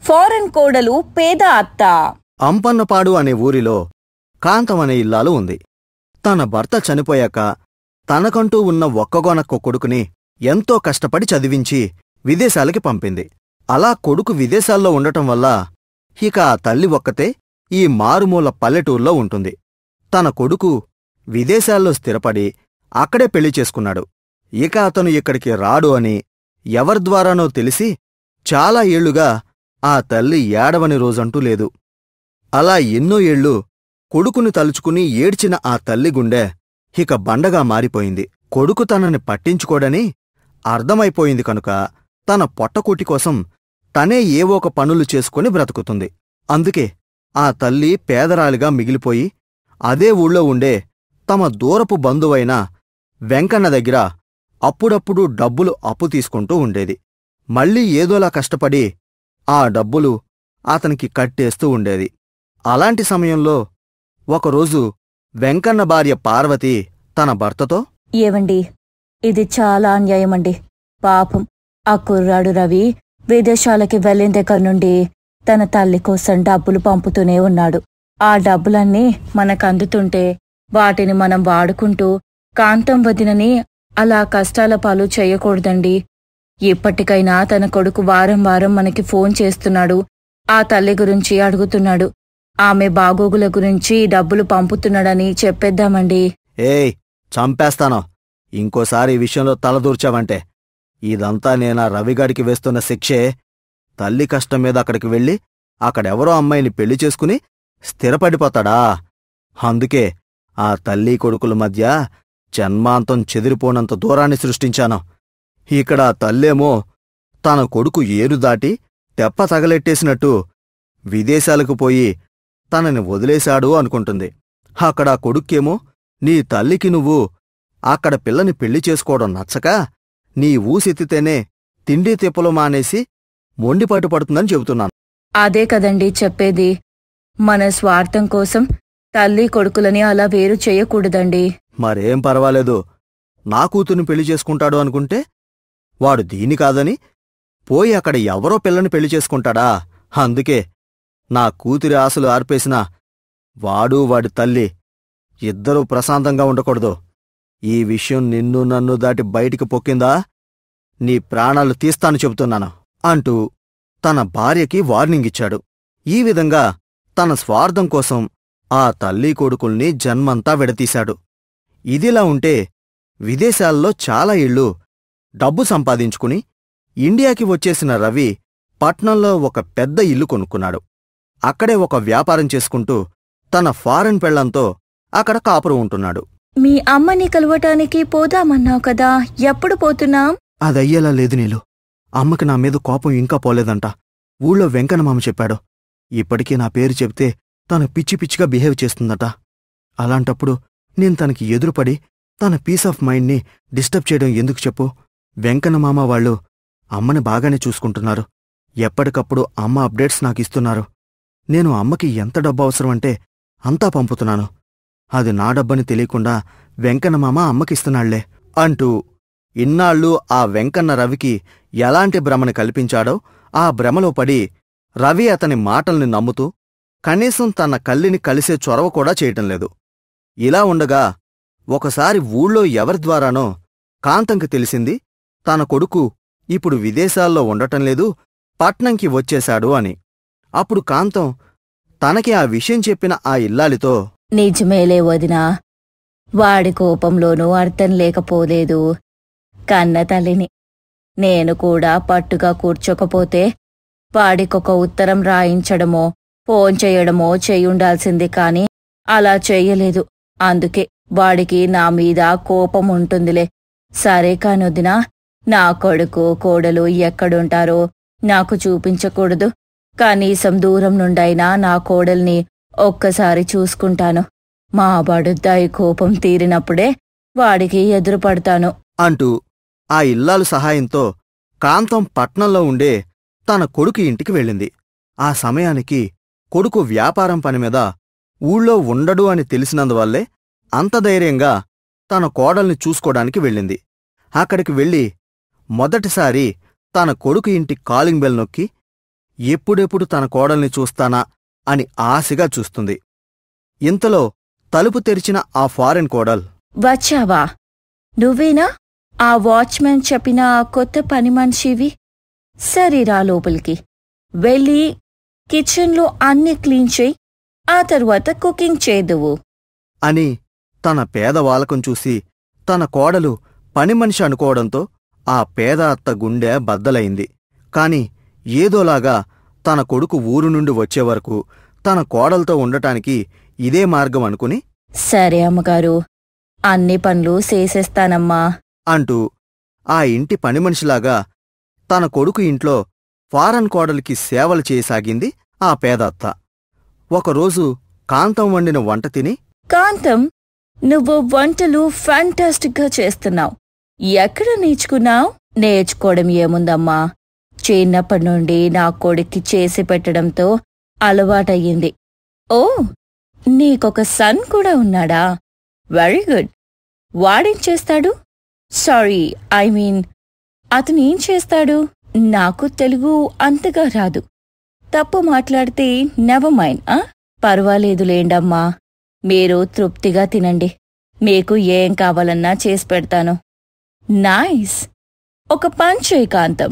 Foreign కోడలు పేద అత్త. అంపన్నపాడు అనే ఊరిలో కాంతం అనే ఇల్లాలు ఉంది. తన భర్త చనిపోయాక తనకంటూ ఉన్న ఒక్కగొనొక్క కొడుకుని ఎంతో కష్టపడి చదివించి విదేశాలకి పంపింది. అలా కొడుకు విదేశాల్లో ఉండటం వల్ల ఇక ఆ తల్లి ఒక్కతే ఈ మారుమూల పల్లెటూర్లో ఉంటుంది. తన కొడుకు విదేశాల్లో స్థిరపడి అక్కడే పెళ్లి చేసుకున్నాడు. ఇక అతను ఇక్కడికి రాడు అని ఎవరిద్వారానో తెలిసి చాలా ఏళ్లుగా ఆ తల్లి ఏడవని రోజంటూ లేదు. అలా ఎన్నో ఏళ్లు కొడుకుని తలుచుకుని ఏడ్చిన ఆ తల్లి గుండె ఇక బండగా మారిపోయింది. కొడుకు తనని పట్టించుకోడని అర్థమైపోయింది కనుక తన పొట్టకూటి కోసం తనే ఏవో ఒక పనులు చేసుకుని బ్రతుకుతుంది. అందుకే ఆ తల్లి పేదరాలిగా మిగిలిపోయి అదే ఊళ్ళో ఉండే తమ దూరపు బంధువైన వెంకన్న దగ్గర అప్పుడప్పుడు డబ్బులు అప్పు తీసుకుంటూ ఉండేది. మళ్ళీ ఏదోలా కష్టపడి ఆ డబ్బులు అతనికి కట్టేస్తూ ఉండేది. అలాంటి సమయంలో ఒకరోజు వెంకన్న భార్య పార్వతి తన భర్తతో, ఏవండి, ఇది చాలా అన్యాయమండి. పాపం ఆ కుర్రాడు రవి విదేశాలకి వెళ్ళిన దగ్గర నుండి తన తల్లి కోసం డబ్బులు పంపుతూనే ఉన్నాడు. ఆ డబ్బులన్నీ మనకందుతుంటే వాటిని మనం వాడుకుంటూ కాంతం వదినని అలా కష్టాల పాలు చెయ్యకూడదండి. ఇప్పటికైనా తన కొడుకు వారం వారం మనకి ఫోన్ చేస్తున్నాడు. ఆ తల్లి గురించి అడుగుతున్నాడు. ఆమె బాగోగుల గురించి డబ్బులు పంపుతున్నాడని చెప్పేద్దామండి. ఏయ్, చంపేస్తాను. ఇంకోసారి ఈ విషయంలో తలదూర్చావంటే ఇదంతా నేనా రవిగాడికి వేస్తున్న శిక్షే. తల్లి కష్టం మీద అక్కడికి వెళ్ళి అక్కడెవరో అమ్మాయిని పెళ్లి చేసుకుని స్థిరపడిపోతాడా? అందుకే ఆ తల్లి కొడుకుల మధ్య జన్మాంతం చెదిరిపోనంత దూరాన్ని సృష్టించాను. ఇక్కడ తల్లేమో తన కొడుకు ఏరు దాటి తెప్ప తగలెట్టేసినట్టు విదేశాలకు పోయి తనని వదిలేశాడు అనుకుంటుంది. అక్కడ కొడుక్కేమో నీ తల్లికి నువ్వు అక్కడ పిల్లని పెళ్లి చేసుకోవడం నచ్చక నీ ఊసెత్తితేనే తిండి తిప్పలు మానేసి మొండిపాటు పడుతుందని చెబుతున్నాను. అదే కదండి చెప్పేది. మన స్వార్థం కోసం తల్లి కొడుకులని అలా వేరు చెయ్యకూడదండి. మరేం పర్వాలేదు. నా కూతుర్ని పెళ్లి చేసుకుంటాడు అనుకుంటే వాడు దీని కాదని పోయి అక్కడ ఎవరో పిల్లని పెళ్లి చేసుకుంటాడా? అందుకే నా కూతురి ఆశలు ఆర్పేసినా వాడు వాడి తల్లి ఇద్దరూ ప్రశాంతంగా ఉండకూడదు. ఈ విషయం నిన్ను నన్ను దాటి బయటికి పొక్కిందా నీ ప్రాణాలు తీస్తాను చెబుతున్నాను అంటూ తన భార్యకి వార్నింగ్ ఇచ్చాడు. ఈ విధంగా తన స్వార్థం కోసం ఆ తల్లి కొడుకుల్ని జన్మంతా విడతీశాడు. ఇదిలా ఉంటే విదేశాల్లో చాలా ఇళ్ళు డబ్బు సంపాదించుకుని ఇండియాకి వచ్చేసిన రవి పట్నంలో ఒక పెద్ద ఇల్లు కొనుక్కున్నాడు. అక్కడే ఒక వ్యాపారం చేసుకుంటూ తన ఫారెన్ పెళ్లంతో అక్కడ కాపురం ఉంటున్నాడు. మీ అమ్మని కలవటానికి పోదామన్నావు కదా, ఎప్పుడు పోతున్నాం? అదయ్యేలా లేదు నీలు. అమ్మకి నా మీద కోపం ఇంకా పోలేదంట. ఊళ్ళో వెంకన్న మామ చెప్పాడు. ఇప్పటికీ నా పేరు చెబితే తను పిచ్చి పిచ్చిగా బిహేవ్ చేస్తుందట. అలాంటప్పుడు నేను తనకి ఎదురుపడి తన పీస్ ఆఫ్ మైండ్ని డిస్టర్బ్ చేయడం ఎందుకు చెప్పు? వెంకన్న మామ వాళ్ళు అమ్మని బాగానే చూసుకుంటున్నారు. ఎప్పటికప్పుడు అమ్మ అప్డేట్స్ నాకిస్తున్నారు. నేను అమ్మకి ఎంత డబ్బు అవసరమంటే అంతా పంపుతున్నాను. అది నా డబ్బని తెలియకుండా వెంకన్న మామ అమ్మకిస్తున్నాళ్లే అంటూ ఇన్నాళ్ళు ఆ వెంకన్న రవికి ఎలాంటి భ్రమని కల్పించాడో ఆ భ్రమలో పడి రవి అతని మాటల్ని నమ్ముతూ కనీసం తన కల్లిని కలిసే చొరవ కూడా చేయటంలేదు. ఇలా ఉండగా ఒకసారి ఊళ్ళో ఎవరి ద్వారానో కాంతంకి తెలిసింది తన కొడుకు ఇప్పుడు విదేశాల్లో ఉండటంలేదు, పట్నంకి వచ్చేశాడు అని. అప్పుడు కాంతం తనకి ఆ విషయం చెప్పిన ఆ ఇల్లాలితో, నిజమేలే వదినా, వాడి కోపంలోనూ అర్థం లేకపోలేదు. కన్న తల్లిని నేను కూడా పట్టుగా కూర్చోకపోతే వాడికొక ఉత్తరం రాయించడమో ఫోన్ చేయడమో చెయ్యుండాల్సింది కాని అలా చెయ్యలేదు. అందుకే వాడికి నా మీద కోపం ఉంటుందిలే. సరే కానొదినా, నా కొడుకు కోడలు ఎక్కడుంటారో నాకు చూపించకూడదు. కనీసం దూరం నుండైనా నా కోడల్ని ఒక్కసారి చూసుకుంటాను. మా బడుద్దాయి కోపం తీరినప్పుడే వాడికి ఎదురుపడతాను అంటూ ఆ ఇల్లాలు సహాయంతో కాంతం పట్నంలో ఉండే తన కొడుకు ఇంటికి వెళ్ళింది. ఆ సమయానికి కొడుకు వ్యాపారం పనిమీద ఊళ్ళో ఉండడు అని తెలిసినందువల్లే అంత ధైర్యంగా తన కోడల్ని చూసుకోడానికి వెళ్ళింది. అక్కడికి వెళ్ళి మొదటిసారి తన కొడుకు ఇంటి కాలింగ్ బెల్ నొక్కి ఎప్పుడెప్పుడు తన కోడల్ని చూస్తానా అని ఆశగా చూస్తుంది. ఇంతలో తలుపు తెరిచిన ఆ ఫారెన్ కోడల్, వచ్చావా? నువ్వేనా ఆ వాచ్మెన్ చెప్పిన కొత్త పని మనిషివి? సరేరా లోపలికి వెళ్ళి కిచెన్లో అన్నీ క్లీన్ చేయి, ఆ తరువాత కుకింగ్ చేదువు అని తన పేదవాలకం చూసి తన కోడలు పనిమనిషి అనుకోవడంతో ఆ పేద అత్త గుండె బద్దలైంది. కాని ఏదోలాగా తన కొడుకు ఊరు నుండి వచ్చేవరకు తన కోడలతో ఉండటానికి ఇదే మార్గం అనుకుని, సరే అమ్మగారు, అన్ని పనులు చేసేస్తానమ్మా అంటూ ఆ ఇంటి పనిమనిషిలాగా తన కొడుకు ఇంట్లో ఫారెన్ కోడలికి సేవలు చేయసాగింది ఆ పేదత్త. ఒకరోజు కాంతం వండిన వంట తిని, కాంతం, నువ్వు వంటలు ఫ్యాంటాస్టిక్గా చేస్తున్నావు. ఎక్కడ నేర్చుకున్నావు? నేర్చుకోవడం ఏముందమ్మా, చిన్నప్పటి నుండి నా కొడుక్కి చేసి పెట్టడంతో అలవాటయ్యింది. ఓ, నీకొక సన్ కూడా ఉన్నాడా? Very good. వాడేం చేస్తాడు? సారీ, అతనేం చేస్తాడు? నాకు తెలుగు అంతగా రాదు. తప్పు మాట్లాడితే నెవర్ మైండ్. పర్వాలేదులేండమ్మా, మీరు తృప్తిగా తినండి. మీకు ఏం కావాలన్నా చేసి పెడతాను. నైస్. ఒక పని చేయి కాంతం,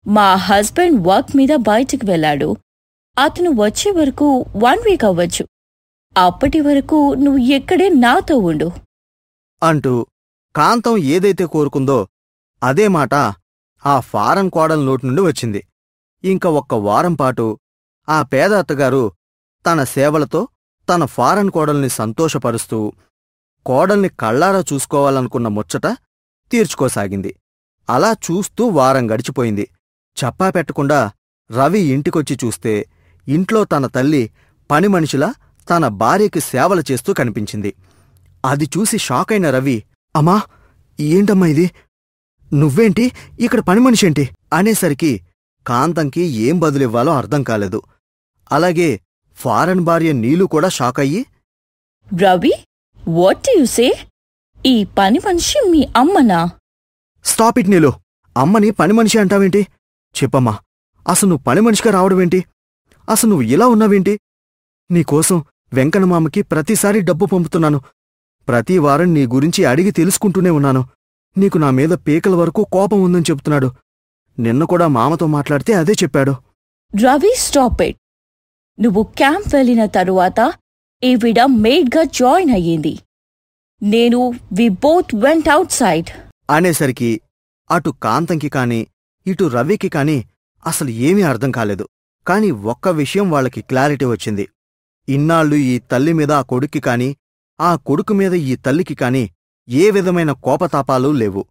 మా హస్బెండ్ వర్క్ మీద బయటికి వెళ్ళాడు. అతను వచ్చే వరకు 1 వీక్ అవ్వచ్చు. అప్పటి వరకు నువ్వు ఇక్కడే నాతో ఉండు అంటూ కాంతం ఏదైతే కోరుకుందో అదే మాట ఆ ఫారెన్ కోడల నోటి నుండి వచ్చింది. ఇంక 1 వారం పాటు ఆ పేద అత్తగారు తన సేవలతో తన ఫారెన్ కోడల్ని సంతోషపరుస్తూ కోడల్ని కళ్ళారా చూసుకోవాలనుకున్న ముచ్చట తీర్చుకోసాగింది. అలా చూస్తూ వారం గడిచిపోయింది. చెప్పా పెట్టకుండా రవి ఇంటికొచ్చి చూస్తే ఇంట్లో తన తల్లి పనిమనిషిలా తన భార్యకి సేవలు చేస్తూ కనిపించింది. అది చూసి షాకైన రవి, అమ్మా, ఏంటమ్మా ఇది? నువ్వేంటి ఇక్కడ పనిమనిషేంటి అనేసరికి కాంతంకి ఏం బదులివ్వాలో అర్థం కాలేదు. అలాగే ఫారెన్ భార్య నీలు కూడా షాకయ్యి, Ravi, what do you say? ఈ పని మనిషి మీ అమ్మనా? స్టాప్ ఇట్ నీలు, అమ్మని పనిమనిషి అంటావేంటి? చెప్పమ్మా, అసలు నువ్వు పనిమనిషిగా రావడమేంటి? అసలు నువ్వు ఇలా ఉన్నావేంటి? నీకోసం వెంకన్నమామకి ప్రతిసారి డబ్బు పంపుతున్నాను. ప్రతి వారం నీ గురించి అడిగి తెలుసుకుంటూనే ఉన్నాను. నీకు నా మీద పీకల వరకు కోపం ఉందని చెప్తున్నాడు. నిన్న కూడా మామతో మాట్లాడితే అదే చెప్పాడు. Ravi, stop it. నువ్వు క్యాంప్ వెళ్ళిన తరువాత ఈవిడ మేడ్గా జాయిన్ అయ్యింది. We both went outside అనేసరికి అటు కాంతంకి కాని ఇటు రవికి కాని అసలు ఏమీ అర్థం కాలేదు. కాని ఒక్క విషయం వాళ్ళకి క్లారిటీ వచ్చింది. ఇన్నాళ్ళు ఈ తల్లి మీద ఆ కొడుక్కి కాని ఆ కొడుకు మీద ఈ తల్లికి కాని ఏ విధమైన కోపతాపాలు లేవు.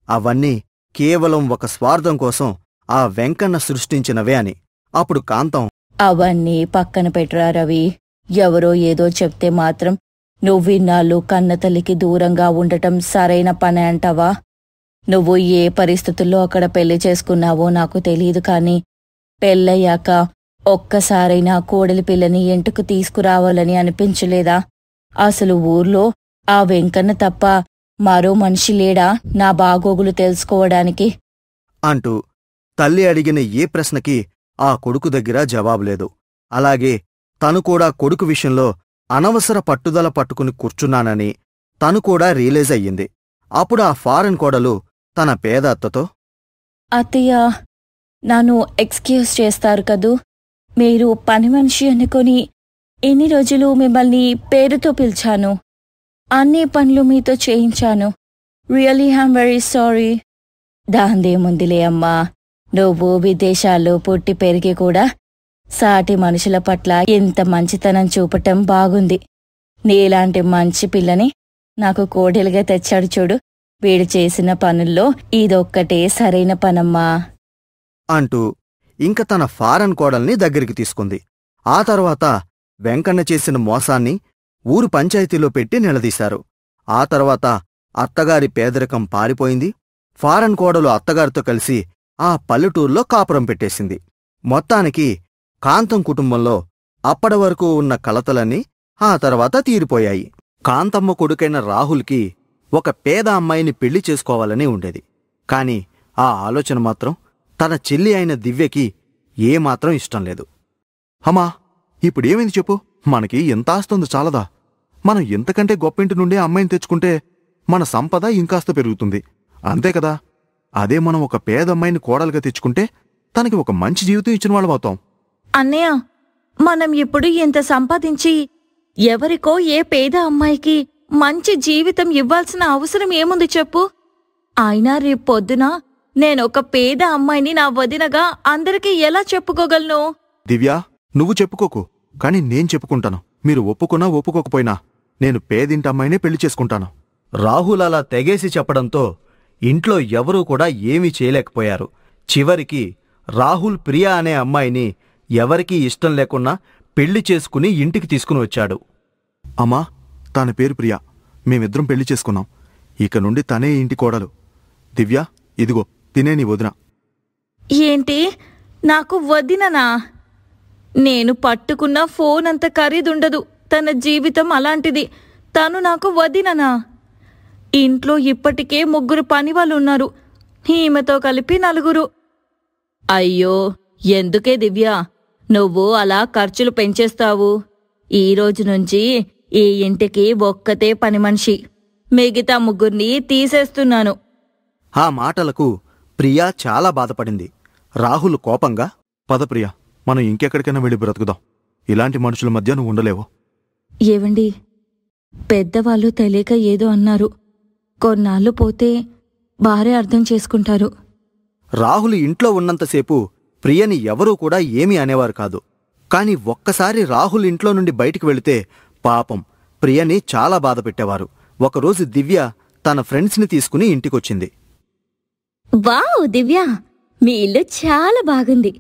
అవన్నీ కేవలం ఒక స్వార్థం కోసం ఆ వెంకన్న సృష్టించినవే అని. అప్పుడు కాంతం, అవన్నీ పక్కన పెట్టరా రవి. ఎవరో ఏదో చెప్తే మాత్రం నువ్విన్నాళ్ళు కన్నతల్లికి దూరంగా ఉండటం సరైన పని అంటావా? నువ్వు ఏ పరిస్థితుల్లో అక్కడ పెళ్లి చేసుకున్నావో నాకు తెలీదు, కాని పెళ్ళయ్యాక ఒక్కసారైనా కోడలి పిల్లని ఇంటికి తీసుకురావాలని అనిపించలేదా? అసలు ఊర్లో ఆ వెంకన్న తప్ప మరో మనిషి లేడా నా బాగోగులు తెలుసుకోవడానికి? అంటూ తల్లి అడిగిన ఏ ప్రశ్నకి ఆ కొడుకు దగ్గర జవాబులేదు. అలాగే తను కూడా కొడుకు విషయంలో అనవసర పట్టుదల పట్టుకుని కూర్చున్నానని తను కూడా రియలైజ్ అయ్యింది. అప్పుడు ఆ ఫారెన్ కోడలు తన పేద అత్తతో, అత్తయ్య, నన్ను ఎక్స్క్యూజ్ చేస్తారు కదూ. మీరు పని మనిషి అనుకొని ఎన్ని రోజులు మిమ్మల్ని పేరుతో పిలిచాను, అన్ని పనులు మీతో చేయించాను. Really I'm very sorry. దాందేముందిలే అమ్మా, నువ్వు విదేశాల్లో పుట్టి పెరిగి కూడా సాటి మనుషుల పట్ల ఇంత మంచితనం చూపటం బాగుంది. నీలాంటి మంచి పిల్లని నాకు కోడలిగా తెచ్చాడు చూడు. వీడు చేసిన పనుల్లో ఇదొక్కటే సరైన పనమ్మా అంటూ ఇంక తన ఫారెన్ కోడల్ని దగ్గరికి తీసుకుంది. ఆ తర్వాత వెంకన్న చేసిన మోసాన్ని ఊరు పంచాయతీలో పెట్టి నిలదీశారు. ఆ తర్వాత అత్తగారి పేదరికం పారిపోయింది. ఫారెన్ కోడలు అత్తగారితో కలిసి ఆ పల్లెటూర్లో కాపురం పెట్టేసింది. మొత్తానికి కాంతం కుటుంబంలో అప్పటి వరకు ఉన్న కలతలన్నీ ఆ తర్వాత తీరిపోయాయి. కాంతమ్మ కొడుకైన రాహుల్కి ఒక పేద అమ్మాయిని పెళ్లి చేసుకోవాలని ఉండేది. కాని ఆ ఆలోచన మాత్రం తన చెల్లి అయిన దివ్యకి ఏమాత్రం ఇష్టం లేదు. అమ్మా, ఇప్పుడేమైంది చెప్పు? మనకి ఎంత ఆస్తుంది చాలదా? మనం ఇంతకంటే గొప్పింటి నుండి అమ్మాయిని తెచ్చుకుంటే మన సంపద ఇంకాస్త పెరుగుతుంది, అంతే కదా? అదే మనం ఒక పేదమ్మాయిని కోడలుగా తెచ్చుకుంటే తనకి ఒక మంచి జీవితం ఇచ్చిన వాళ్ళమవుతాం. అన్నయ్య, మనం ఇప్పుడు ఇంత సంపాదించి ఎవరికో ఏ పేద అమ్మాయికి మంచి జీవితం ఇవ్వాల్సిన అవసరం ఏముంది చెప్పు? అయినా రేపొద్దున నేనొక పేద అమ్మాయిని నా వదినగా అందరికీ ఎలా చెప్పుకోగలను? దివ్యా, నువ్వు చెప్పుకోకు, కాని నేను చెప్పుకుంటాను. మీరు ఒప్పుకున్నా ఒప్పుకోకపోయినా నేను పేదింటి అమ్మాయినే పెళ్లి చేసుకుంటాను. రాహుల్ అలా తెగేసి చెప్పడంతో ఇంట్లో ఎవరూ కూడా ఏమీ చేయలేకపోయారు. చివరికి రాహుల్ ప్రియా అనే అమ్మాయిని ఎవరికీ ఇష్టం లేకున్నా పెళ్లి చేసుకుని ఇంటికి తీసుకుని వచ్చాడు. అమ్మా, తన పేరు ప్రియా. మేమిద్దరం పెళ్లి చేసుకున్నాం. ఇక నుండి తనే ఇంటి కోడలు. దివ్యా, ఇదిగో తినే నీ వదిన. ఏంటి, నాకు వదిననా? నేను పట్టుకున్న ఫోన్ అంత ఖరీదుండదు. తన జీవితం అలాంటిది. తను నాకు వదిననా? ఇంట్లో ఇప్పటికే 3 పనివాళ్ళున్నారు. ఈమెతో కలిపి 4. అయ్యో, ఎందుకే దివ్యా నువ్వు అలా ఖర్చులు పెంచేస్తావు? ఈరోజు నుంచి ఈ ఇంటికి ఒక్కతే పని మనిషి, మిగతా 3 తీసేస్తున్నాను. ఆ మాటలకు ప్రియా చాలా బాధపడింది. రాహుల్ కోపంగా, పద ప్రియా, మనం ఇంకెక్కడికైనా వెళ్ళి బ్రతుకుదాం. ఇలాంటి మనుషుల మధ్య నువ్వు ఉండలేవు. ఏవండి, పెద్దవాళ్ళు తెలియక ఏదో అన్నారు. కొన్నాళ్ళు పోతే భార్య అర్థం చేసుకుంటారు. రాహుల్ ఇంట్లో ఉన్నంతసేపు ప్రియని ఎవరూ కూడా ఏమీ అనేవారు కాదు. కాని ఒక్కసారి రాహుల్ ఇంట్లో నుండి బయటికి వెళితే పాపం ప్రియని చాలా బాధ పెట్టేవారు. ఒకరోజు దివ్య తన ఫ్రెండ్స్ని తీసుకుని ఇంటికొచ్చింది. వావ్ దివ్య, మీ ఇల్లు చాలా బాగుంది.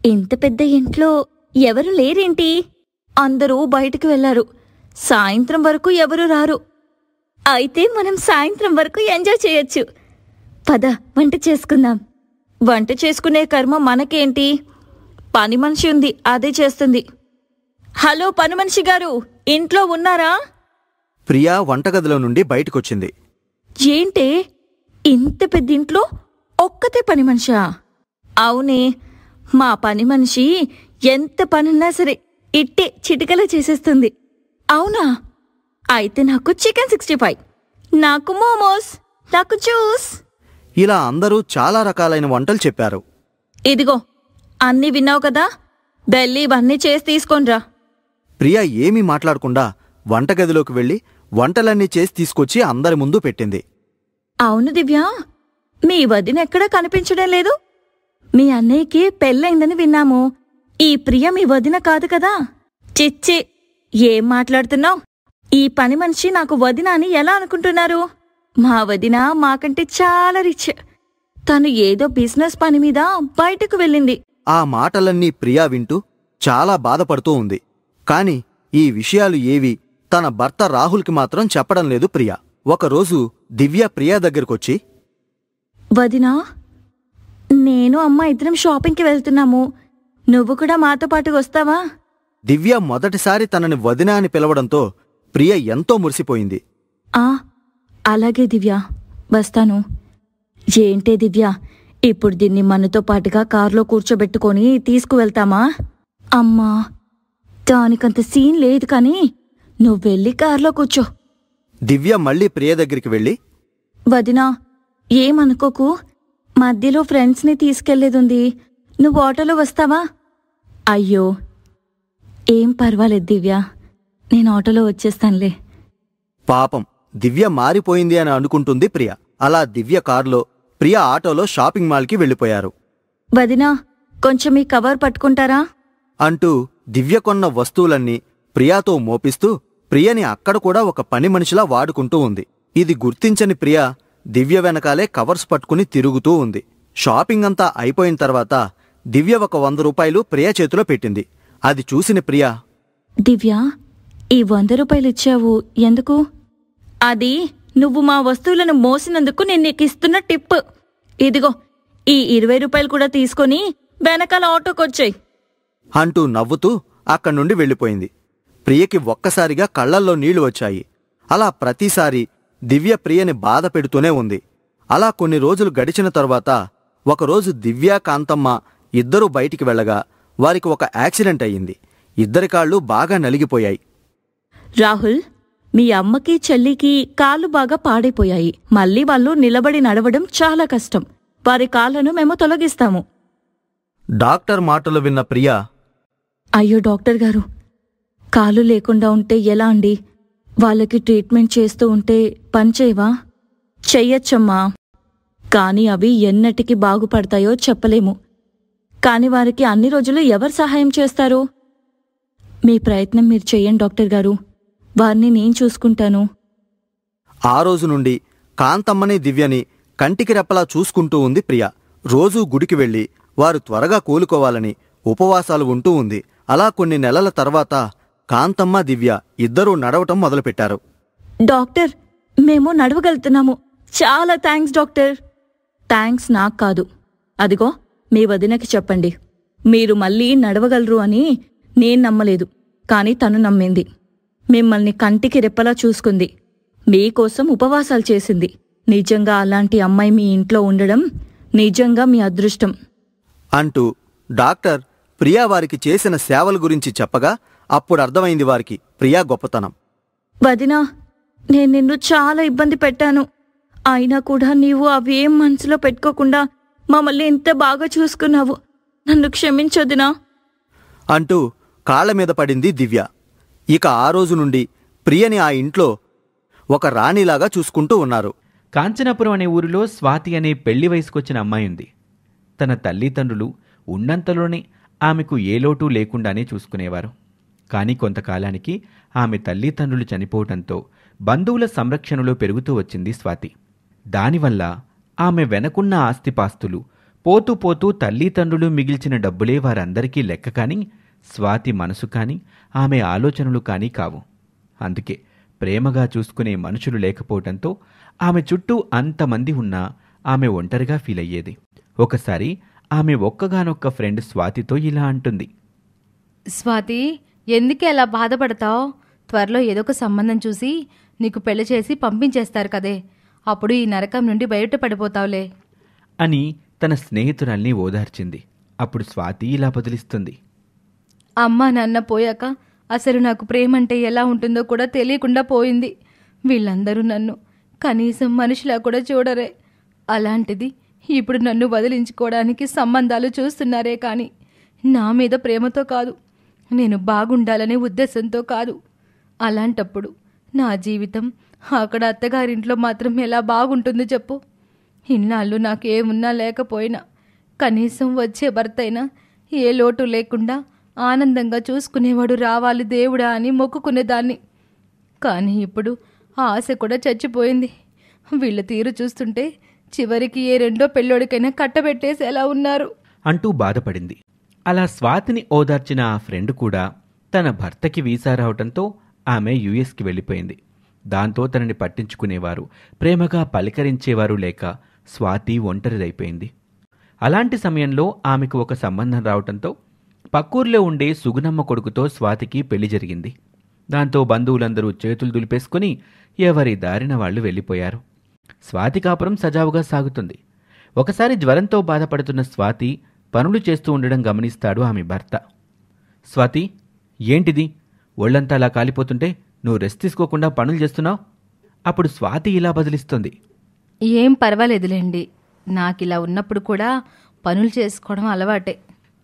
ఇంత పెద్ద ఇంట్లో ఎవరు లేరేంటి? అందరూ బయటికి వెళ్లారు. సాయంత్రం వరకు ఎవరు రారు. అయితే మనం సాయంత్రం వరకు ఎంజాయ్ చేయొచ్చు. పద, వంట చేసుకుందాం. వంట చేసుకునే కర్మ మనకేంటి? పని మనిషి ఉంది, అదే చేస్తుంది. హలో పని మనిషి గారు, ఇంట్లో ఉన్నారా? ప్రియా వంటగదిలో నుండి బయటకొచ్చింది. ఏంటే, ఇంత పెద్ద ఇంట్లో ఒక్కతే పని మనిషా? అవునే, మా పని మనిషి ఎంత పనున్నా సరే ఇట్టే చిటికలా చేసేస్తుంది. అవునా? అయితే నాకు చికెన్ 65, నాకు మోమోస్, నాకు జ్యూస్. ఇలా అందరూ చాలా రకాలైన వంటలు చెప్పారు. ఇదిగో, అన్నీ విన్నావు కదా, వెళ్ళి ఇవన్నీ చేసి తీసుకోన్రా. ప్రియా ఏమీ మాట్లాడకుండా వంటగదిలోకి వెళ్లి వంటలన్నీ చేసి తీసుకొచ్చి అందరి ముందు పెట్టింది. అవును దివ్య, మీ వదినెక్కడా కనిపించడం లేదు. మీ అన్నయ్యకి పెళ్ళైందని విన్నాము. ఈ ప్రియ మీ వదిన కాదు కదా? చిచ్చి, ఏం మాట్లాడుతున్నావు? ఈ పని మనిషి నాకు వదిన అని ఎలా అనుకుంటున్నారు? మా వదిన మాకంటే చాలా రిచ్. తను ఏదో బిజినెస్ పని మీద బయటకు వెళ్ళింది. ఆ మాటలన్నీ ప్రియా వింటూ చాలా బాధపడుతూ ఉంది. కాని ఈ విషయాలు ఏవీ తన భర్త రాహుల్కి మాత్రం చెప్పడం లేదు ప్రియా. ఒకరోజు దివ్య ప్రియా దగ్గరకొచ్చి, వదినా, నేను అమ్మ ఇద్దరం షాపింగ్కి వెళ్తున్నాము. నువ్వు కూడా మాతో పాటు వస్తావా? దివ్య మొదటిసారి తనని వదిన అని పిలవడంతో ప్రియ ఎంతో మురిసిపోయింది. అలాగే దివ్య, వస్తాను. ఏంటే దివ్య, ఇప్పుడు దీన్ని మనతో పాటుగా కారులో కూర్చోబెట్టుకొని తీసుకువెళ్తామా? అమ్మా, దానికంత సీన్ లేదు కాని నువ్వెళ్ళి కారులో కూర్చో. దివ్య మళ్ళీ ప్రియ దగ్గరికి వెళ్ళి, వదినా, ఏమనుకోకు, మధ్యలో ఫ్రెండ్స్ని తీసుకెళ్లేదుంది. నువ్వు ఆటోలో వస్తావా? అయ్యో, ఏం పర్వాలేదు దివ్య, నేను ఆటోలో వచ్చేస్తానులే. పాపం దివ్య మారిపోయింది అని అనుకుంటుంది ప్రియ. అలా దివ్య కారులో, ప్రియ ఆటోలో షాపింగ్ మాల్కి వెళ్ళిపోయారు. వదినా, కొంచెం ఈ కవర్ పట్టుకుంటారా అంటూ దివ్య కొన్న వస్తువులన్నీ ప్రియాతో మోపిస్తూ ప్రియని అక్కడ కూడా ఒక పని మనిషిలా వాడుకుంటూ ఉంది. ఇది గుర్తించని ప్రియ దివ్య వెనకాలే కవర్స్ పట్టుకుని తిరుగుతూ ఉంది. షాపింగ్ అంతా అయిపోయిన తర్వాత దివ్య ఒక 100 రూపాయలు ప్రియ చేతిలో పెట్టింది. అది చూసిన ప్రియ, దివ్య, ఈ 100 రూపాయలు ఇచ్చావు ఎందుకు? అది నువ్వు మా వస్తువులను మోసినందుకు నేను నీకు ఇస్తున్న టిప్. ఇదిగో, ఈ 20 రూపాయలు కూడా తీసుకొని వెనకాల ఆటోకొచ్చాయి అంటూ నవ్వుతూ అక్కడి నుండి వెళ్ళిపోయింది. ప్రియకి ఒక్కసారిగా కళ్లల్లో నీళ్లు వచ్చాయి. అలా ప్రతిసారి దివ్య ప్రియని బాధ పెడుతూనే ఉంది. అలా కొన్ని రోజులు గడిచిన తరువాత ఒకరోజు దివ్య, కాంతమ్మ ఇద్దరూ బయటికి వెళ్ళగా వారికి ఒక యాక్సిడెంట్ అయ్యింది. ఇద్దరి కాళ్ళు బాగా నలిగిపోయాయి. రాహుల్, మీ అమ్మకి చెల్లికి కాళ్ళు బాగా పాడైపోయాయి. మళ్ళీ వాళ్ళు నిలబడి నడవడం చాలా కష్టం. వారి కాళ్లను మేము తొలగిస్తాము. డాక్టర్ మాటలు విన్న ప్రియా, అయ్యో డాక్టర్ గారు, కాలు లేకుండా ఉంటే ఎలా అండి? వాళ్ళకి ట్రీట్మెంట్ చేస్తూ ఉంటే పనిచేయవా? చెయ్యొచ్చమ్మా, కాని అవి ఎన్నటికి బాగుపడతాయో చెప్పలేము. కాని వారికి అన్ని రోజులు ఎవరు సహాయం చేస్తారు? మీ ప్రయత్నం మీరు చెయ్యండి డాక్టర్ గారు, వారిని నేను చూసుకుంటాను. ఆ రోజు నుండి కాంతమ్మని దివ్యని కంటికి రెప్పలా చూసుకుంటూ ఉంది ప్రియా. రోజూ గుడికి వెళ్ళి వారు త్వరగా కోలుకోవాలని ఉపవాసాలు ఉంటూ ఉంది. అలా కొన్ని నెలల తర్వాత కాంతమ్మ, దివ్య ఇద్దరూ నడవటం మొదలుపెట్టారు. డాక్టర్, మేము నడవగలుగుతున్నాము. చాలా థ్యాంక్స్ డాక్టర్. థ్యాంక్స్ నాకు కాదు, అదిగో మీ వదినకి చెప్పండి. మీరు మళ్ళీ నడవగలరు అని నేను నమ్మలేదు, కాని తను నమ్మింది. మిమ్మల్ని కంటికి రెప్పలా చూసుకుంది, మీకోసం ఉపవాసాలు చేసింది. నిజంగా అలాంటి అమ్మాయి మీ ఇంట్లో ఉండడం నిజంగా మీ అదృష్టం అంటూ డాక్టర్ ప్రియా వారికి చేసిన సేవల గురించి చెప్పగా అప్పుడు అర్థమైంది వారికి ప్రియా గొప్పతనం. వదినా, నేను నిన్ను చాలా ఇబ్బంది పెట్టాను. అయినా కూడా నీవు అవేం మనసులో పెట్టుకోకుండా మమ్మల్ని ఎంత బాగా చూసుకున్నావు. నన్ను క్షమించొదినా అంటూ కాళ్లమీద పడింది దివ్య. ఇక ఆ రోజు నుండి ప్రియని ఆ ఇంట్లో ఒక రాణిలాగా చూసుకుంటూ ఉన్నారు. కాంచనాపురం అనే ఊరిలో స్వాతి అనే పెళ్లి వయసుకొచ్చిన అమ్మాయి ఉంది. తన తల్లిదండ్రులు ఉన్నంతలోనే ఆమెకు ఏ లోటు లేకుండానే చూసుకునేవారు. కానీ కొంతకాలానికి ఆమె తల్లిదండ్రులు చనిపోవటంతో బంధువుల సంరక్షణలో పెరుగుతూ వచ్చింది స్వాతి. దానివల్ల ఆమె వెనకున్న ఆస్తిపాస్తులు పోతూ పోతూ తల్లిదండ్రులు మిగిల్చిన డబ్బులే వారందరికీ లెక్క కాని స్వాతి మనసు కాని ఆమె ఆలోచనలు కానీ కావు. అందుకే ప్రేమగా చూసుకునే మనుషులు లేకపోవటంతో ఆమె చుట్టూ అంతమంది ఉన్నా ఆమె ఒంటరిగా ఫీల్ అయ్యేది. ఒకసారి ఆమె ఒక్కగానొక్క ఫ్రెండ్ స్వాతితో ఇలా అంటుంది. స్వాతి, ఎందుకే అలా బాధపడతావు? త్వరలో ఏదో ఒక సంబంధం చూసి నీకు పెళ్లి చేసి పంపించేస్తారు కదే, అప్పుడు ఈ నరకం నుండి బయటపడిపోతావులే అని తన స్నేహితురాల్ని ఓదార్చింది. అప్పుడు స్వాతి ఇలా బదులిస్తుంది. అమ్మా నాన్న పోయాక అసలు నాకు ప్రేమంటే ఎలా ఉంటుందో కూడా తెలియకుండా పోయింది. వీళ్ళందరూ నన్ను కనీసం మనిషిలా కూడా చూడరే. అలాంటిది ఇప్పుడు నన్ను వదిలించుకోవడానికి సంబంధాలు చూస్తున్నారే కానీ నా మీద ప్రేమతో కాదు, నేను బాగుండాలనే ఉద్దేశంతో కాదు. అలాంటప్పుడు నా జీవితం అక్కడ అత్తగారింట్లో మాత్రం ఎలా బాగుంటుంది చెప్పు? ఇన్నాళ్ళు నాకేమున్నా లేకపోయినా కనీసం వచ్చే భర్త అయినా ఏ లోటు లేకుండా ఆనందంగా చూసుకునేవాడు రావాలి దేవుడా అని మొక్కుకునేదాన్ని. కానీ ఇప్పుడు ఆ ఆశ కూడా చచ్చిపోయింది. వీళ్ళ తీరు చూస్తుంటే చివరికి ఏ రెండో పెళ్ళోడికైనా కట్టబెట్టేసేలా ఉన్నారు అంటూ బాధపడింది. అలా స్వాతిని ఓదార్చిన ఆ ఫ్రెండ్ కూడా తన భర్తకి వీసా రావటంతో ఆమె యుఎస్కి వెళ్ళిపోయింది. దాంతో తనని పట్టించుకునేవారు, ప్రేమగా పలకరించేవారు లేక స్వాతి ఒంటరిదైపోయింది. అలాంటి సమయంలో ఆమెకు ఒక సంబంధం రావటంతో పక్కూర్లో ఉండే సుగుణమ్మ కొడుకుతో స్వాతికి పెళ్లి జరిగింది. దాంతో బంధువులందరూ చేతులు దులిపేసుకుని ఎవరి దారిన వాళ్లు వెళ్ళిపోయారు. స్వాతి కాపురం సజావుగా సాగుతుంది. ఒకసారి జ్వరంతో బాధపడుతున్న స్వాతి పనులు చేస్తూ ఉండడం గమనిస్తాడు ఆమె భర్త. స్వాతి, ఏంటిది? ఒళ్లంతా అలా కాలిపోతుంటే నువ్వు రెస్ట్ తీసుకోకుండా పనులు చేస్తున్నావు? అప్పుడు స్వాతి ఇలా బదిలిస్తుంది. ఏం పర్వాలేదులేండి, నాకిలా ఉన్నప్పుడు కూడా పనులు చేసుకోవడం అలవాటే.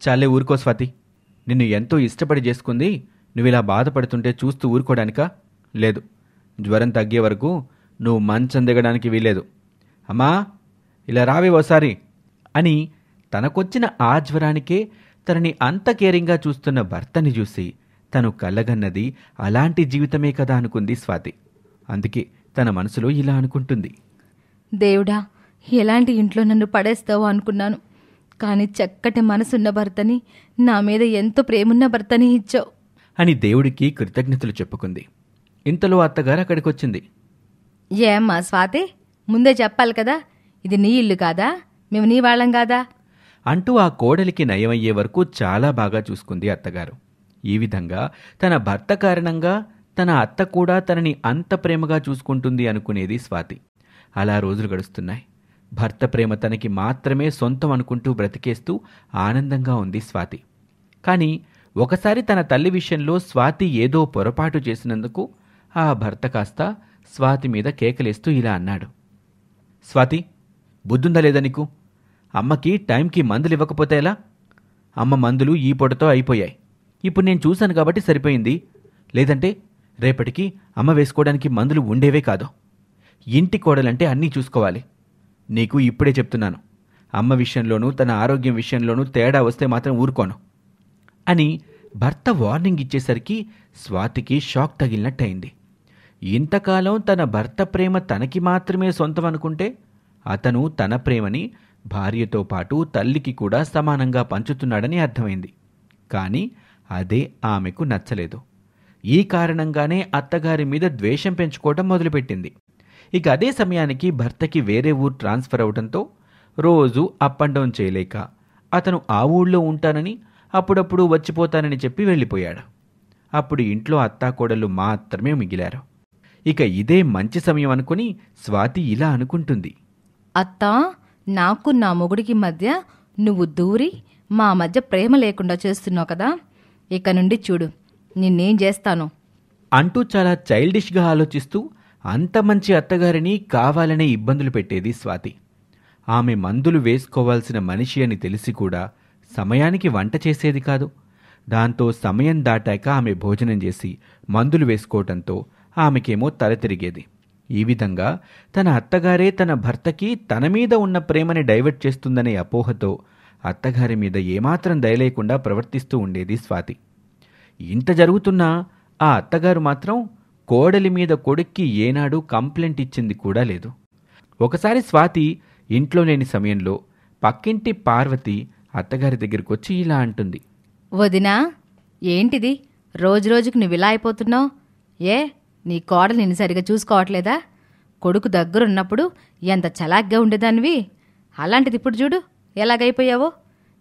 చాలే ఊరుకో స్వాతి, నిన్ను ఎంతో ఇష్టపడి చేసుకుంది నువ్విలా బాధపడుతుంటే చూస్తూ ఊరుకోవడానికా? లేదు, జ్వరం తగ్గే వరకు నువ్వు మంచం దిగడానికి వీలేదు. అమ్మా, ఇలా రావే ఓసారి అని తనకొచ్చిన ఆ జ్వరానికే తనని అంత కేరింగ్గా చూస్తున్న భర్తని చూసి తను కలగన్నది అలాంటి జీవితమే కదా అనుకుంది స్వాతి. అందుకే తన మనసులో ఇలా అనుకుంటుంది. దేవుడా, ఎలాంటి ఇంట్లో నన్ను పడేస్తావో అనుకున్నాను, కానీ చక్కటి మనసున్న భర్తని, నా మీద ఎంతో ప్రేమున్న భర్తని ఇచ్చావు అని దేవుడికి కృతజ్ఞతలు చెప్పుకుంది. ఇంతలో అత్తగారు అక్కడికొచ్చింది. ఏమ్మా స్వాతి, ముందే చెప్పాలి కదా, ఇది నీ ఇల్లు కాదా, మేము నీ వాళ్ళం కాదా అంటూ ఆ కోడలికి నయమయ్యే వరకు చాలా బాగా చూసుకుంది అత్తగారు. ఈ విధంగా తన భర్త కారణంగా తన అత్త కూడా తనని అంత ప్రేమగా చూసుకుంటుంది అనుకునేది స్వాతి. అలా రోజులు గడుస్తున్నాయి. భర్త ప్రేమ తనకి మాత్రమే సొంతం అనుకుంటూ బ్రతికేస్తూ ఆనందంగా ఉంది స్వాతి. కానీ ఒకసారి తన తల్లి విషయంలో స్వాతి ఏదో పొరపాటు చేసినందుకు ఆ భర్త కాస్త స్వాతి మీద కేకలేస్తూ ఇలా అన్నాడు. స్వాతి, బుద్ధుందా లేదా నీకు? అమ్మకి టైంకి మందులు ఇవ్వకపోతే ఎలా? అమ్మ మందులు ఈ పూటతో అయిపోయాయి. ఇప్పుడు నేను చూశాను కాబట్టి సరిపోయింది. లేదంటే రేపటికి అమ్మ వేసుకోవడానికి మందులు ఉండేవే కాదు. ఇంటి కోడలంటే అన్నీ చూసుకోవాలి. నీకు ఇప్పుడే చెప్తున్నాను, అమ్మ విషయంలోనూ తన ఆరోగ్యం విషయంలోనూ తేడా వస్తే మాత్రం ఊరుకోను అని భర్త వార్నింగ్ ఇచ్చేసరికి స్వాతికి షాక్ తగిలినట్టయింది. ఇంతకాలం తన భర్త ప్రేమ తనకి మాత్రమే సొంతం అనుకుంటే అతను తన ప్రేమని భార్యతో పాటు తల్లికి కూడా సమానంగా పంచుతున్నాడని అర్థమైంది. కానీ అదే ఆమెకు నచ్చలేదు. ఈ కారణంగానే అత్తగారి మీద ద్వేషం పెంచుకోవడం మొదలుపెట్టింది. ఇక అదే సమయానికి భర్తకి వేరే ఊరు ట్రాన్స్ఫర్ అవడంతో రోజు అప్ అండ్ డౌన్ చేయలేక అతను ఆ ఊళ్ళో ఉంటానని అప్పుడప్పుడు వచ్చిపోతానని చెప్పి వెళ్ళిపోయాడు. అప్పుడు ఇంట్లో అత్తాకోడళ్ళు మాత్రమే మిగిలారు. ఇక ఇదే మంచి సమయం అనుకుని స్వాతి ఇలా అనుకుంటుంది. అత్తా, నాకు నా మొగుడికి మధ్య నువ్వు దూరి మా మధ్య ప్రేమ లేకుండా చేస్తున్నావు కదా, ఇక నుండి చూడు నిన్నేం చేస్తాను అంటూ చాలా చైల్డిష్గా ఆలోచిస్తూ అంత మంచి అత్తగారిని కావాలనే ఇబ్బందులు పెట్టేది స్వాతి. ఆమె మందులు వేసుకోవాల్సిన మనిషి అని తెలిసి కూడా సమయానికి వంట చేసేది కాదు. దాంతో సమయం దాటాక ఆమె భోజనం చేసి మందులు వేసుకోవటంతో ఆమెకేమో తల తిరిగేది. ఈ విధంగా తన అత్తగారే తన భర్తకి తన మీద ఉన్న ప్రేమని డైవర్ట్ చేస్తుందనే అపోహతో అత్తగారి మీద ఏమాత్రం దయలేకుండా ప్రవర్తిస్తూ ఉండేది స్వాతి. ఇంత జరుగుతున్నా ఆ అత్తగారు మాత్రం కోడలి మీద కొడుక్కి ఏనాడు కంప్లైంట్ ఇచ్చింది కూడా లేదు. ఒకసారి స్వాతి ఇంట్లో లేని సమయంలో పక్కింటి పార్వతి అత్తగారి దగ్గరికి వచ్చి ఇలా అంటుంది. వదినా, ఏంటిది రోజురోజుకు నువ్వు ఇలా అయిపోతున్నావు? ఏ, నీ కోడలు నిన్ను సరిగా చూసుకోవట్లేదా? కొడుకు దగ్గరున్నప్పుడు ఎంత చలాగ్గా ఉండేదానివి, అలాంటిది ఇప్పుడు చూడు ఎలాగైపోయావో.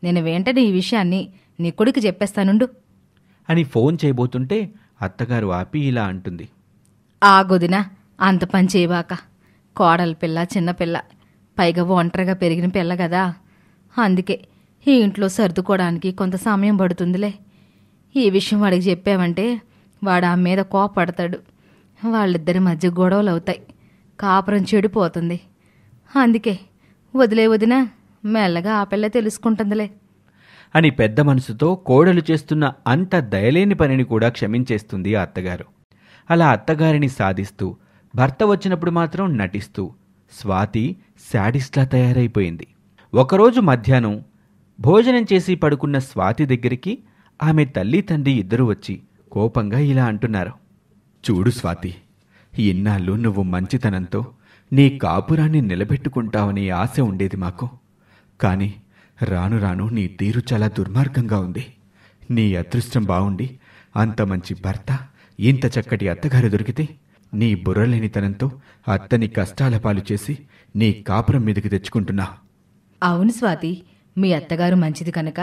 నేను వెంటనే ఈ విషయాన్ని నీ కొడుకు చెప్పేస్తానుండు అని ఫోన్ చేయబోతుంటే అత్తగారు ఆపి ఇలా అంటుంది. ఆగొదినా, అంత పని చేయబాక. కోడలి పిల్ల చిన్నపిల్ల, పైగా ఒంటరిగా పెరిగిన పిల్ల కదా, అందుకే ఈ ఇంట్లో సర్దుకోవడానికి కొంత సమయం పడుతుందిలే. ఈ విషయం వాడికి చెప్పావంటే వాడు ఆ మీద కోపడతాడు. వాళ్ళిద్దరి మధ్య గొడవలు అవుతాయి, కాపురం చెడిపోతుంది. అందుకే వదిలే వదినా, మెల్లగా ఆ పిల్ల తెలుసుకుంటుందిలే అని పెద్ద మనసుతో కోడలు చేస్తున్న అంత దయలేని పనిని కూడా క్షమించేస్తుంది ఆ అత్తగారు. అలా అత్తగారిని సాధిస్తూ భర్త వచ్చినప్పుడు మాత్రం నటిస్తూ స్వాతి శాడిస్ట్లా తయారైపోయింది. ఒకరోజు మధ్యాహ్నం భోజనం చేసి పడుకున్న స్వాతి దగ్గరికి ఆమె తల్లి తండ్రి ఇద్దరూ వచ్చి కోపంగా ఇలా అంటున్నారు. చూడు స్వాతి, ఇన్నాళ్ళు నువ్వు మంచితనంతో నీ కాపురాన్ని నిలబెట్టుకుంటావనే ఆశ ఉండేది మాకు. కానీ రాను రాను నీ తీరు చాలా దుర్మార్గంగా ఉంది. నీ అదృష్టం బావుండి అంత మంచి భర్త, ఇంత చక్కటి అత్తగారు దొరికితే నీ బుర్రలేనితనంతో అత్తని కష్టాల పాలు చేసి నీ కాపురం మీదకి తెచ్చుకుంటున్నా. అవును స్వాతి, మీ అత్తగారు మంచిది కనుక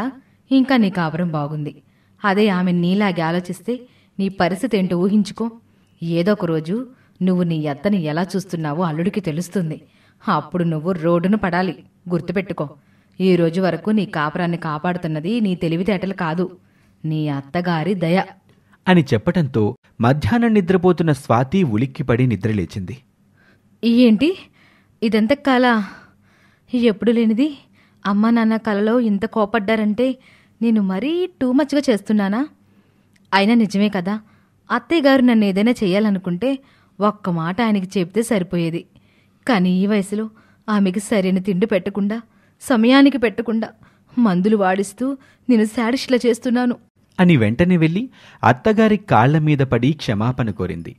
ఇంకా నీ కాపురం బాగుంది. అదే ఆమె నీలాగే ఆలోచిస్తే నీ పరిస్థితి ఏంటో ఊహించుకో. ఏదో ఒక రోజు నువ్వు నీ అత్తని ఎలా చూస్తున్నావో అల్లుడికి తెలుస్తుంది. అప్పుడు నువ్వు రోడ్డును పడాలి, గుర్తుపెట్టుకో. ఈ రోజు వరకు నీ కాపురాన్ని కాపాడుతున్నది నీ తెలివితేటలు కాదు, నీ అత్తగారి దయ అని చెప్పటంతో మధ్యాహ్నం నిద్రపోతున్న స్వాతి ఉలిక్కిపడి నిద్రలేచింది. ఏంటి ఇదంత కాల? ఎప్పుడు లేనిది అమ్మా నాన్న కలలో ఇంత కోపడ్డారంటే నేను మరీ టూ మచ్గా చేస్తున్నానా? అయినా నిజమే కదా, అత్తయ్య గారు నన్ను ఏదైనా చెయ్యాలనుకుంటే ఒక్క మాట ఆయనకి చెప్తే సరిపోయేది. కానీ ఈ వయసులో ఆమెకి సరైన తిండి పెట్టకుండా, సమయానికి పెట్టకుండా మందులు వాడిస్తూ నేను శాడిస్ట్లా చేస్తున్నాను అని వెంటనే వెళ్ళి అత్తగారి కాళ్ల మీద పడి క్షమాపణ కోరింది.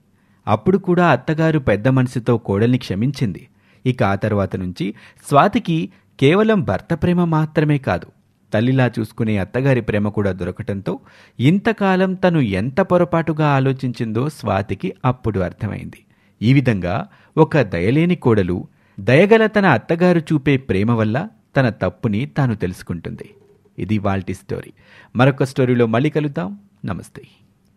అప్పుడు కూడా అత్తగారు పెద్ద మనసుతో కోడల్ని క్షమించింది. ఇక ఆ తర్వాత నుంచి స్వాతికి కేవలం భర్త ప్రేమ మాత్రమే కాదు, తల్లిలా చూసుకునే అత్తగారి ప్రేమ కూడా దొరకటంతో ఇంతకాలం తను ఎంత పొరపాటుగా ఆలోచించిందో స్వాతికి అప్పుడు అర్థమైంది. ఈ విధంగా ఒక దయలేని కోడలు దయగల తన అత్తగారు చూపే ప్రేమ వల్ల తన తప్పుని తాను తెలుసుకుంటుంది. ఇది వాల్టి స్టోరీ. మరొక స్టోరీలో మళ్ళీ కలుద్దాం. నమస్తే.